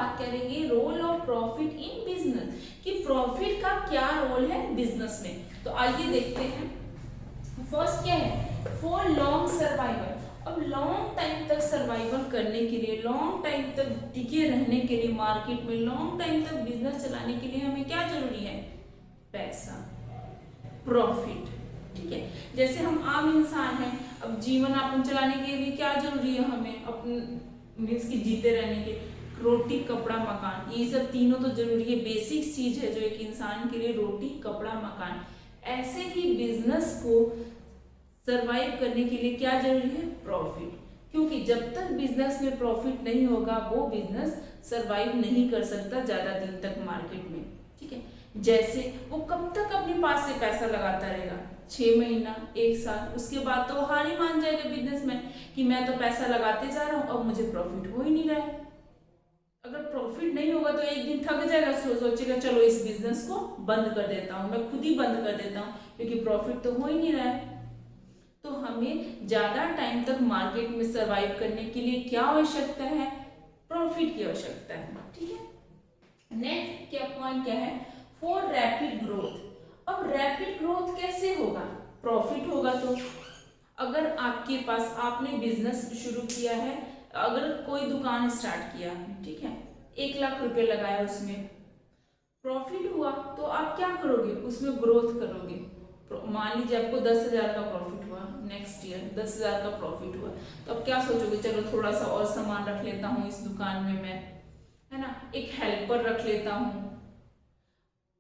बात करेंगे role of profit in business, कि प्रॉफिट का क्या रोल है बिजनेस में। तो आइए देखते हैं। फर्स्ट क्या है, फॉर लॉन्ग सर्वाइवल। अब लॉन्ग टाइम तक सर्वाइवल करने के लिए, लॉन्ग टाइम तक टिके रहने के लिए मार्केट में, लॉन्ग टाइम तक बिजनेस चलाने के लिए हमें क्या जरूरी है, पैसा, प्रॉफिट। ठीक है, जैसे हम आम इंसान हैं, अब जीवन यापन चलाने के लिए क्या जरूरी है हमें, अपने मीन्स की जीते रहने के, रोटी कपड़ा मकान, ये सब तीनों तो जरूरी है, बेसिक चीज है जो एक इंसान के लिए, रोटी कपड़ा मकान। ऐसे ही बिजनेस को सरवाइव करने के लिए क्या जरूरी है, प्रॉफिट। क्योंकि जब तक बिजनेस में प्रॉफिट नहीं होगा वो बिजनेस सरवाइव नहीं कर सकता ज्यादा दिन तक मार्केट में। ठीक है, जैसे वो कब तक अपने पास से पैसा लगाता रहेगा, 6 महीना, 1 साल, उसके बाद तो हार ही मान जाएगा बिजनेसमैन कि मैं तो पैसा लगाते जा रहा हूं, अब मुझे प्रॉफिट हो ही नहीं रहा है। अगर प्रॉफिट नहीं होगा तो एक दिन थक जाएगा, सोचेगा चलो इस बिजनेस को बंद कर देता हूं, मैं खुद ही बंद कर देता हूं, क्योंकि प्रॉफिट तो हो ही नहीं रहा है। तो हमें ज्यादा टाइम तक मार्केट में सरवाइव करने के लिए क्या आवश्यकता है, प्रॉफिट की आवश्यकता है। ठीक है, नेक्स्ट क्या पॉइंट क्या है, फॉर रैपिड ग्रोथ। अब रैपिड ग्रोथ कैसे होगा, प्रॉफिट होगा तो। अगर आपके पास, आपने बिजनेस शुरू किया है, अगर कोई दुकान स्टार्ट किया, ठीक है, 1 लाख रुपए लगाया, उसमें प्रॉफिट हुआ तो आप क्या करोगे, उसमें ग्रोथ करोगे। मान लीजिए आपको 10,000 का प्रॉफिट हुआ, नेक्स्ट ईयर 10,000 का प्रॉफिट हुआ, तो अब क्या सोचोगे, चलो थोड़ा सा और सामान रख लेता हूँ इस दुकान में मैं, है ना, एक हेल्पर रख लेता हूँ।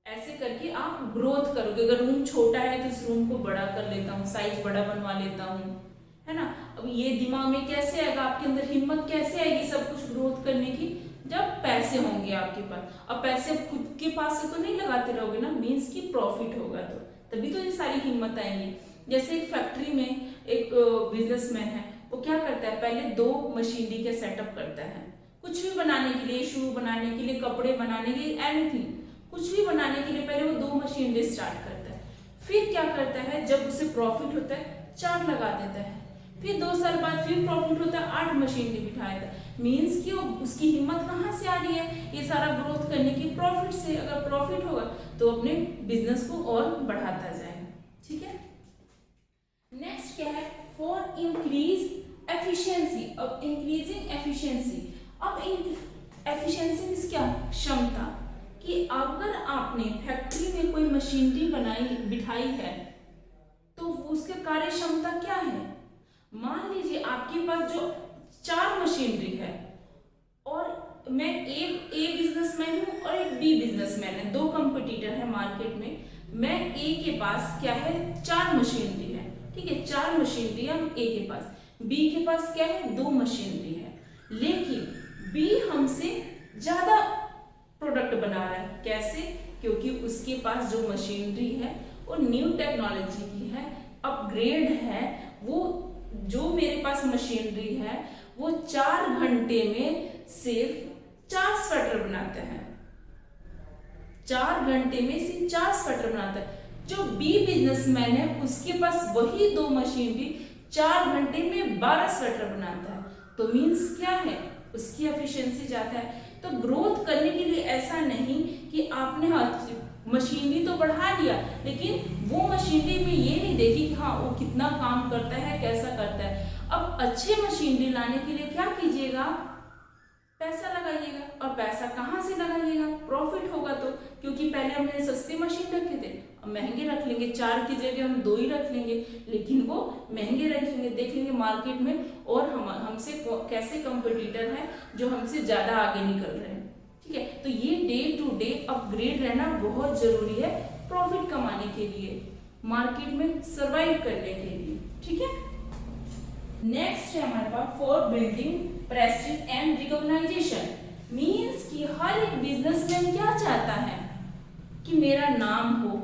ऐसे करके आप ग्रोथ करोगे। अगर रूम छोटा है तो इस रूम को बड़ा कर लेता हूँ, साइज बड़ा बनवा लेता हूँ, है ना। अब ये दिमाग में कैसे आएगा, आपके अंदर हिम्मत कैसे आएगी सब कुछ ग्रोथ करने की, जब पैसे होंगे आपके पास। अब पैसे खुद के पास से तो नहीं लगाते रहोगे ना, मीन्स की प्रॉफिट होगा तो तभी तो ये सारी हिम्मत आएंगी। जैसे एक फैक्ट्री में एक बिजनेसमैन है, वो क्या करता है, पहले 2 मशीनरी के सेटअप करता है, कुछ भी बनाने के लिए, शू बनाने के लिए, कपड़े बनाने के लिए, एनीथिंग, कुछ भी बनाने के लिए पहले वो 2 मशीनरी स्टार्ट करता है। फिर क्या करता है, जब उसे प्रॉफिट होता है 4 लगा देता है, फिर 2 साल बाद फिर प्रॉफिट होता है 8 मशीनरी बिठा देता है। मीन्स कि उसकी हिम्मत कहाँ से आ रही है, ये सारा ग्रोथ करने की प्रॉफिट से। अगर प्रॉफिट होगा तो अपने बिजनेस को और बढ़ाता जाएगा। ठीक है, नेक्स्ट क्या है, फॉर इंक्रीज एफिशिएंसी। अब इंक्रीजिंग एफिशिएंसी, अब एफिशिएंसी मीन्स क्या, क्षमता, कि अगर आपने फैक्ट्री में कोई मशीनरी बनाई बिठाई है तो उसके कार्य क्षमता क्या है। मान लीजिए आपके पास जो 4 मशीनरी है, और मैं एक ए बिजनेसमैन हूं और एक बी बिजनेसमैन है, 2 कंपटीटर है मार्केट में। मैं ए के पास क्या है, 4 मशीनरी है, ठीक है, 4 मशीनरी हम ए के पास, बी के पास क्या है, 2 मशीनरी है, लेकिन बी हमसे ज्यादा प्रोडक्ट बना रहा है। कैसे, क्योंकि उसके पास जो मशीनरी है वो न्यू टेक्नोलॉजी की है, अपग्रेड है। वो जो मेरे पास मशीनरी है वो 4 घंटे में सिर्फ 4 स्वेटर बनाता है, 4 घंटे में सिर्फ 4 स्वेटर बनाता है। जो बी बिजनेसमैन है उसके पास वही 2 मशीनरी 4 घंटे में 12 स्वेटर बनाता है। तो मीन्स क्या है, उसकी एफिशिएंसी ज्यादा है। तो ग्रोथ करने के लिए ऐसा नहीं कि आपने मशीनरी तो बढ़ा लिया, लेकिन वो मशीनरी में ये नहीं देखी कि हाँ वो कितना काम करता है, कैसा करता है। अब अच्छे मशीनरी लाने के लिए क्या कीजिएगा, पैसा लगाइएगा। और पैसा कहाँ से लगाइएगा, प्रॉफिट होगा तो। क्योंकि पहले हमने सस्ते मशीन रखे थे, अब महंगे रख लेंगे, 4 की जगह हम 2 ही रख लेंगे, लेकिन वो महंगे रखेंगे। देख लेंगे मार्केट में और हमसे कैसे कंपटीटर है जो हमसे ज्यादा आगे निकल रहे हैं। ठीक है, तो ये डे टू डे अपग्रेड रहना बहुत जरूरी है प्रॉफिट कमाने के लिए, मार्केट में सरवाइव करने के लिए। ठीक है, नेक्स्ट है हमारे पास for building prestige and recognization. Means कि हर एक बिजनेसमैन क्या चाहता है कि मेरा नाम हो।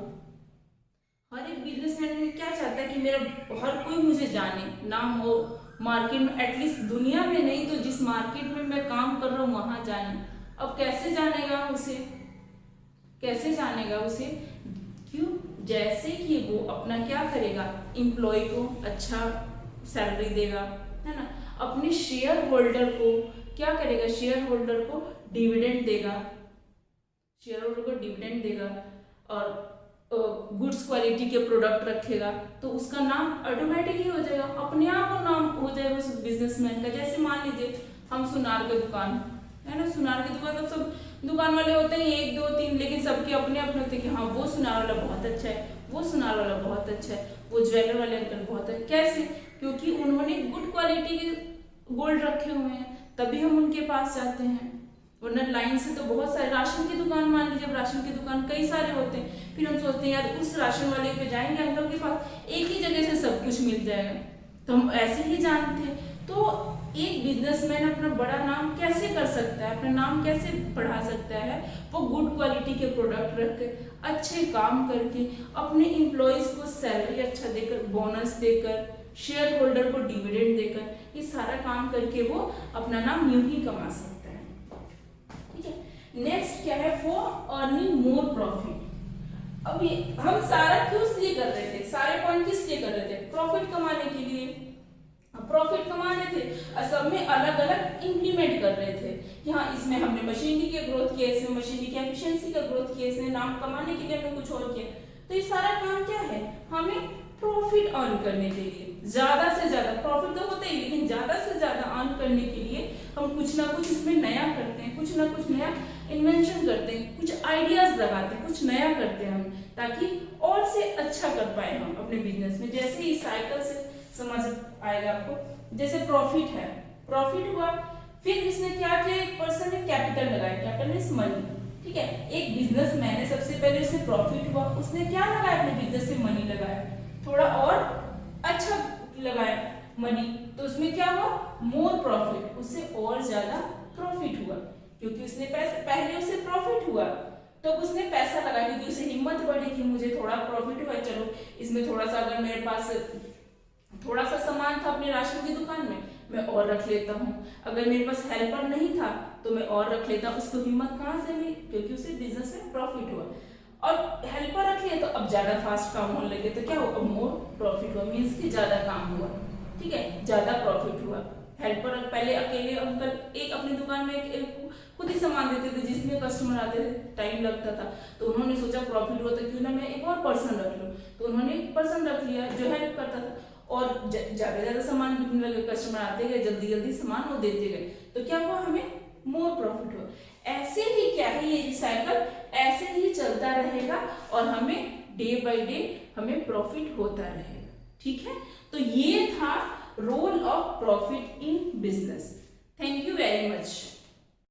हर एक बिजनेसमैन क्या चाहता है कि मेरा हर कोई मुझे जाने, नाम हो मार्केट में, एटलीस्ट दुनिया में नहीं तो जिस मार्केट में मैं काम कर रहा हूँ वहां जाने। अब कैसे जानेगा उसे, कैसे जानेगा उसे, क्यों, जैसे कि वो अपना क्या करेगा, एम्प्लॉय को अच्छा सैलरी देगा, है ना, अपने शेयर होल्डर को क्या करेगा, शेयर होल्डर को डिविडेंड देगा, शेयर होल्डर को डिविडेंड देगा और गुड्स क्वालिटी के प्रोडक्ट रखेगा, तो उसका नाम ऑटोमेटिक ही हो जाएगा, अपने आप वो नाम हो जाएगा उस बिजनेसमैन का। जैसे मान लीजिए हम सुनार का दुकान है ना, सुनार की दुकान तो सब दुकान वाले होते हैं 1 2 3, लेकिन सबके अपने अपने होते हैं कि हाँ वो सुनार वाला बहुत अच्छा है, वो सुनार वाला बहुत अच्छा है, वो ज्वेलर वाले अंकल बहुत है। कैसे? क्योंकि उन्होंने गुड क्वालिटी के गोल्ड रखे हुए हैं, तभी हम उनके पास जाते हैं। वरना लाइन से तो बहुत सारे, राशन की दुकान मान लीजिए, राशन की दुकान कई सारे होते हैं, फिर हम सोचते हैं यार उस राशन वाले पे जाएंगे अंकल के पास, एक ही जगह से सब कुछ मिल जाएगा, तो हम ऐसे ही जानते हैं। तो एक बिजनेसमैन अपना बड़ा नाम कैसे कर सकता है, अपना नाम कैसे बढ़ा सकता है? वो गुड क्वालिटी के प्रोडक्ट रख के, अच्छे काम करके, अपने एम्प्लॉयज को सैलरी अच्छा देकर, बोनस देकर, शेयर होल्डर को डिविडेंड देकर, ये सारा काम करके वो अपना नाम यूं ही कमा सकता है। ठीक है, नेक्स्ट क्या है, फॉर अर्निंग मोर प्रॉफिट। अब ये हम सारा क्यों इसलिए कर रहे थे, सारे पॉइंट किस लिए कर रहे थे? प्रॉफिट कमाने के लिए। प्रॉफिट कमा रहे थे और सब में अलग अलग इंप्लीमेंट कर रहे थे कि हाँ इसमें हमने मशीनरी के ग्रोथ किया, इसमें मशीनरी की एफिशिएंसी का ग्रोथ किया, इसमें नाम कमाने के लिए हमने कुछ और किया। तो ये सारा काम क्या है, हमें प्रॉफिट अर्न करने के लिए, ज्यादा से ज्यादा प्रॉफिट तो होता ही, लेकिन ज्यादा से ज्यादा अर्न करने के लिए हम कुछ ना कुछ इसमें नया करते हैं, कुछ ना कुछ नया इन्वेंशन करते हैं, कुछ आइडियाज लगाते हैं, कुछ नया करते हैं हम, ताकि और से अच्छा कर पाए हम अपने बिजनेस में। जैसे इस साइकिल से समझ आएगा आपको, जैसे प्रॉफिट है, प्रॉफिट हुआ, फिर इसने क्या किया, एक पर्सन ने कैपिटल लगाया, कैपिटल मींस मनी। ठीक है, एक बिजनेसमैन है, सबसे पहले उसे प्रॉफिट हुआ, उसने क्या लगाया, अपने बिजनेस से मनी लगाया, थोड़ा और अच्छा लगाया मनी, तो उसमें क्या हुआ, मोर प्रॉफिट, उससे और ज्यादा प्रॉफिट हुआ, क्योंकि उसने पैसे, पहले उसे प्रॉफिट हुआ तो उसने पैसा लगाया, क्योंकि उसे हिम्मत बढ़ी कि मुझे थोड़ा प्रॉफिट हुआ, चलो इसमें थोड़ा सा, अगर मेरे पास थोड़ा सा सामान था अपने राशन की दुकान में, मैं और रख लेता हूँ, अगर मेरे पास हेल्पर नहीं था तो मैं और रख लेता हूँ। उसको हिम्मत कहाँ से मिली, क्योंकि उसे बिजनेस में प्रॉफिट हुआ, और हेल्पर रख लिया तो अब ज्यादा फास्ट काम होने लगे, तो क्या हुआ, मोर प्रॉफिट हुआ, मीन्स कि ज्यादा काम हुआ। ठीक है, ज्यादा प्रॉफिट हुआ। हेल्पर पहले अकेले अंकल एक अपनी दुकान में खुद ही सामान देते थे, जिसमें कस्टमर आते थे टाइम लगता था, तो उन्होंने सोचा प्रॉफिट हुआ तो क्यों ना मैं एक और पर्सन रख लूं, तो उन्होंने एक पर्सन रख लिया जो हेल्प करता था, और ज्यादा सामान बिकने लगे, कस्टमर आते गए, जल्दी जल्दी सामान वो देते गए, तो क्या हुआ, हमें मोर प्रॉफिट हुआ। ऐसे ही क्या है, ये साइकिल ऐसे ही चलता रहेगा और हमें डे बाय डे हमें प्रॉफिट होता रहेगा। ठीक है, तो ये था role of profit in business. Thank you very much.